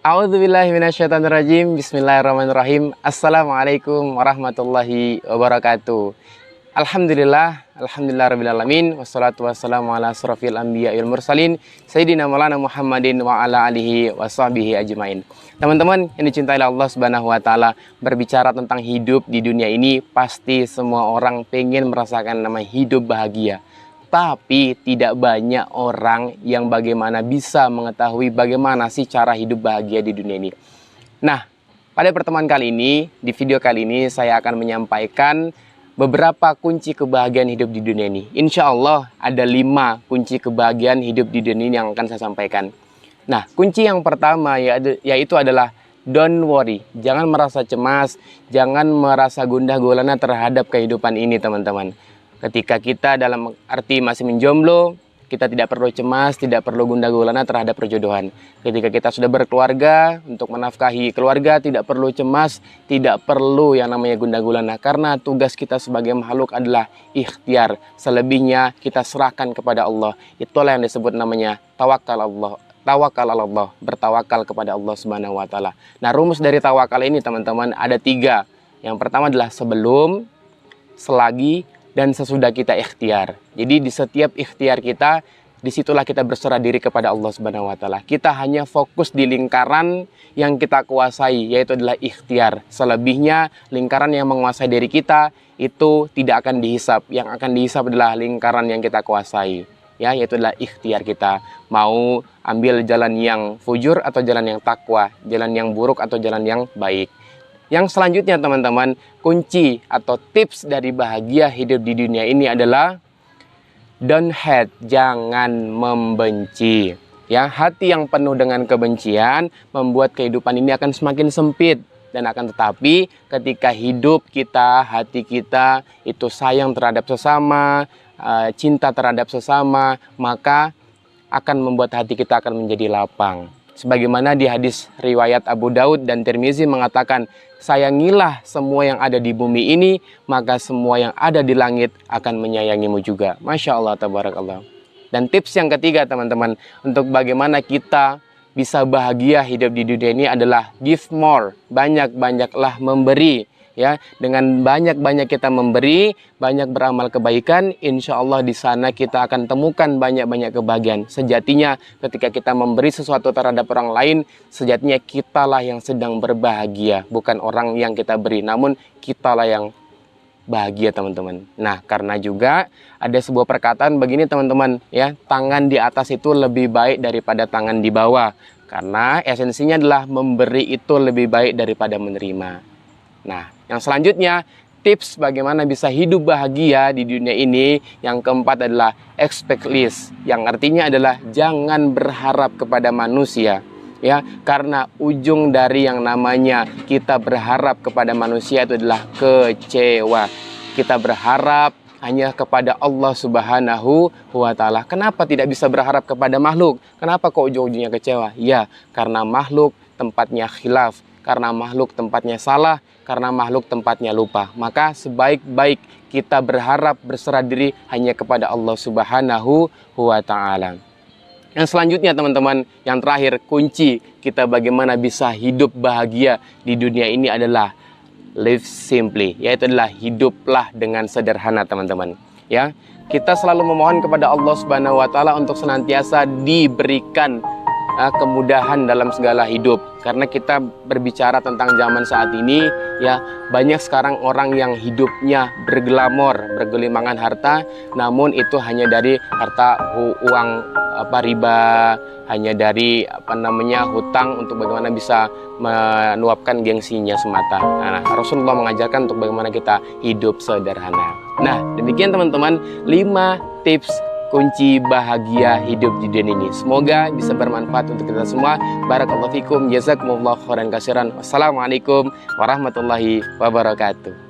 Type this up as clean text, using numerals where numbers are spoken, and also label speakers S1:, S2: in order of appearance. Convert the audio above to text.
S1: A'udzubillahi minasyaitonirrajim. Bismillahirrahmanirrahim. Assalamualaikum warahmatullahi wabarakatuh. Alhamdulillah rabbil alamin. Wassalatu wassalamu ala asrofil anbiya'il mursalin Sayyidina Maulana Muhammadin wa ala alihi wa sahbihi ajmain. Teman-teman yang dicintai Allah Subhanahu wa taala, berbicara tentang hidup di dunia ini, pasti semua orang pengen merasakan nama hidup bahagia. Tapi tidak banyak orang yang bagaimana bisa mengetahui bagaimana sih cara hidup bahagia di dunia ini. Nah, pada pertemuan kali ini, di video kali ini saya akan menyampaikan beberapa kunci kebahagiaan hidup di dunia ini. Insya Allah ada 5 kunci kebahagiaan hidup di dunia ini yang akan saya sampaikan. Nah, kunci yang pertama yaitu adalah don't worry. Jangan merasa cemas, jangan merasa gundah gulana terhadap kehidupan ini, teman-teman. Ketika kita dalam arti masih menjomblo, kita tidak perlu cemas, tidak perlu gundah gulana terhadap perjodohan. Ketika kita sudah berkeluarga, untuk menafkahi keluarga, tidak perlu cemas, tidak perlu yang namanya gundah gulana. Karena tugas kita sebagai makhluk adalah ikhtiar. Selebihnya kita serahkan kepada Allah. Itulah yang disebut namanya tawakal Allah. Tawakal Allah, bertawakal kepada Allah Subhanahu wa taala. Nah, rumus dari tawakal ini, teman-teman, ada 3. Yang pertama adalah sebelum, selagi, dan sesudah kita ikhtiar. Jadi di setiap ikhtiar kita, disitulah kita berserah diri kepada Allah Subhanahu wa taala. Kita hanya fokus di lingkaran yang kita kuasai, yaitu adalah ikhtiar. Selebihnya lingkaran yang menguasai diri kita itu tidak akan dihisap. Yang akan dihisap adalah lingkaran yang kita kuasai, ya, yaitu adalah ikhtiar kita. Mau ambil jalan yang fujur atau jalan yang takwa, jalan yang buruk atau jalan yang baik. Yang selanjutnya, teman-teman, kunci atau tips dari bahagia hidup di dunia ini adalah don't hate, jangan membenci. Ya, hati yang penuh dengan kebencian membuat kehidupan ini akan semakin sempit. Dan akan tetapi ketika hidup kita, hati kita itu sayang terhadap sesama, cinta terhadap sesama, maka akan membuat hati kita akan menjadi lapang. Sebagaimana di hadis riwayat Abu Daud dan Tirmizi mengatakan, sayangilah semua yang ada di bumi ini, maka semua yang ada di langit akan menyayangimu juga. Masya Allah, tabarakallah. Dan tips yang ketiga, teman-teman, untuk bagaimana kita bisa bahagia hidup di dunia ini adalah give more. Banyak-banyaklah memberi. Ya, dengan banyak-banyak kita memberi, banyak beramal kebaikan, insya Allah di sana kita akan temukan banyak-banyak kebahagiaan. Sejatinya ketika kita memberi sesuatu terhadap orang lain, sejatinya kitalah yang sedang berbahagia, bukan orang yang kita beri, namun kitalah yang bahagia, teman-teman. Nah, karena juga ada sebuah perkataan begini, teman-teman, ya, tangan di atas itu lebih baik daripada tangan di bawah, karena esensinya adalah memberi itu lebih baik daripada menerima. Nah, yang selanjutnya, tips bagaimana bisa hidup bahagia di dunia ini. Yang keempat adalah expect less, yang artinya adalah jangan berharap kepada manusia. Ya, karena ujung dari yang namanya kita berharap kepada manusia itu adalah kecewa. Kita berharap hanya kepada Allah Subhanahu wa taala. Kenapa tidak bisa berharap kepada makhluk? Kenapa kok ujung-ujungnya kecewa? Ya, karena makhluk tempatnya khilaf, karena makhluk tempatnya salah, karena makhluk tempatnya lupa. Maka sebaik-baik kita berharap berserah diri hanya kepada Allah Subhanahu wa taala. Yang selanjutnya, teman-teman, yang terakhir, kunci kita bagaimana bisa hidup bahagia di dunia ini adalah live simply, yaitu adalah hiduplah dengan sederhana, teman-teman. Ya, kita selalu memohon kepada Allah Subhanahu wa taala untuk senantiasa diberikan kemudahan dalam segala hidup. Karena kita berbicara tentang zaman saat ini, ya, banyak sekarang orang yang hidupnya berglamor, bergelimangan harta, namun itu hanya dari harta uang riba, hanya dari hutang untuk bagaimana bisa menuapkan gengsinya semata. Nah, Rasulullah mengajarkan untuk bagaimana kita hidup sederhana. Nah, demikian, teman-teman, 5 tips kunci bahagia hidup di dunia ini. Semoga bisa bermanfaat untuk kita semua. Barakallahu fikum, jazakumullah khairan katsiran. Wassalamualaikum warahmatullahi wabarakatuh.